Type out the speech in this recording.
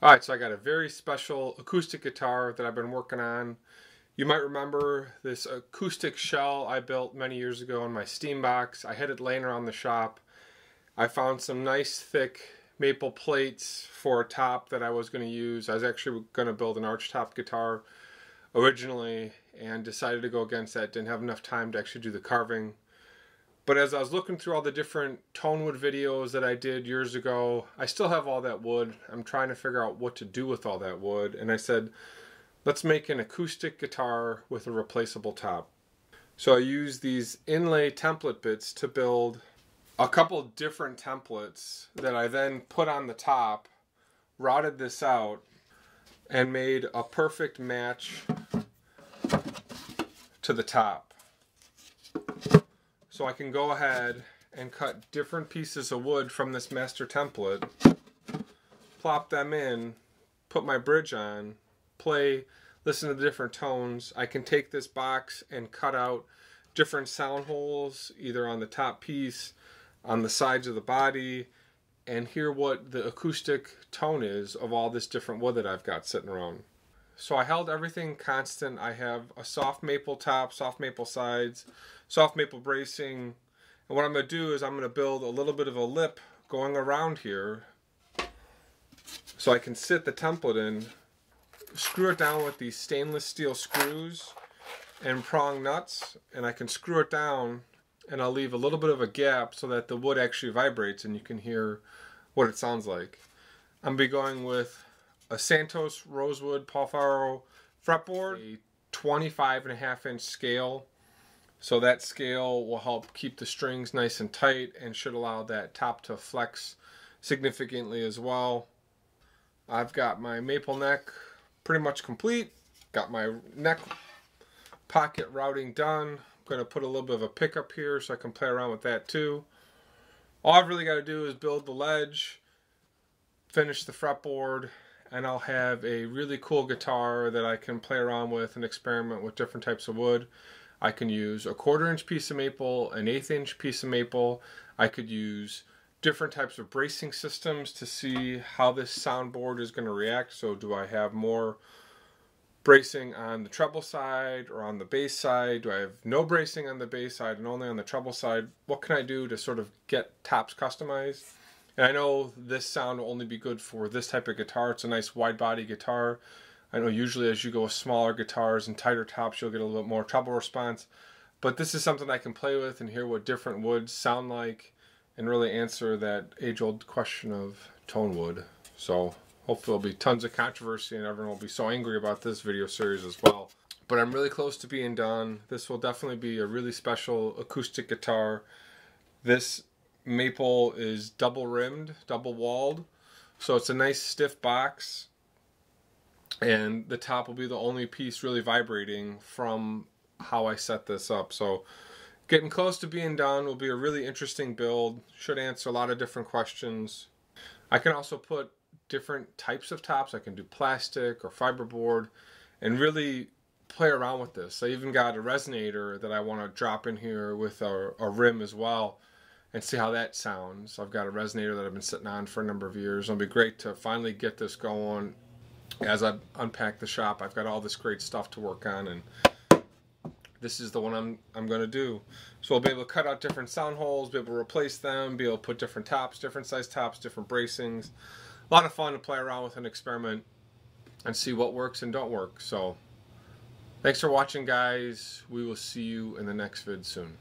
Alright, so I got a very special acoustic guitar that I've been working on. You might remember this acoustic shell I built many years ago in my steam box. I had it laying around the shop. I found some nice thick maple plates for a top that I was going to use. I was actually going to build an arch top guitar originally and decided to go against that. Didn't have enough time to actually do the carving. But as I was looking through all the different tonewood videos that I did years ago, I still have all that wood. I'm trying to figure out what to do with all that wood. And I said, let's make an acoustic guitar with a replaceable top. So I used these inlay template bits to build a couple different templates that I then put on the top, routed this out, and made a perfect match to the top. So I can go ahead and cut different pieces of wood from this master template, plop them in, put my bridge on, play, listen to the different tones. I can take this box and cut out different sound holes, either on the top piece, on the sides of the body, and hear what the acoustic tone is of all this different wood that I've got sitting around. So I held everything constant. I have a soft maple top, soft maple sides, soft maple bracing. And what I'm going to do is I'm going to build a little bit of a lip going around here so I can sit the template in, screw it down with these stainless steel screws and prong nuts, and I can screw it down and I'll leave a little bit of a gap so that the wood actually vibrates and you can hear what it sounds like. I'm going to be going with a Santos rosewood Paul Faro fretboard, a 25.5-inch scale. So that scale will help keep the strings nice and tight and should allow that top to flex significantly as well. I've got my maple neck pretty much complete. Got my neck pocket routing done. I'm going to put a little bit of a pickup here so I can play around with that too. All I've really got to do is build the ledge, finish the fretboard, and I'll have a really cool guitar that I can play around with and experiment with different types of wood. I can use a 1/4-inch piece of maple, an 1/8-inch piece of maple. I could use different types of bracing systems to see how this soundboard is going to react. So do I have more bracing on the treble side or on the bass side? Do I have no bracing on the bass side and only on the treble side? What can I do to sort of get tops customized? And I know this sound will only be good for this type of guitar. It's a nice wide body guitar. I know usually as you go with smaller guitars and tighter tops, you'll get a little bit more treble response. But this is something I can play with and hear what different woods sound like and really answer that age-old question of tone wood. So hopefully there'll be tons of controversy and everyone will be so angry about this video series as well. But I'm really close to being done. This will definitely be a really special acoustic guitar. This maple is double rimmed, double walled. So it's a nice stiff box. And the top will be the only piece really vibrating from how I set this up. So getting close to being done will be a really interesting build. Should answer a lot of different questions. I can also put different types of tops. I can do plastic or fiberboard and really play around with this. I even got a resonator that I want to drop in here with a rim as well and see how that sounds. I've got a resonator that I've been sitting on for a number of years. It'll be great to finally get this going. As I unpack the shop, I've got all this great stuff to work on, and this is the one I'm going to do. So I'll be able to cut out different sound holes, be able to replace them, be able to put different tops, different size tops, different bracings. A lot of fun to play around with and experiment and see what works and don't work. So thanks for watching, guys. We will see you in the next vid soon.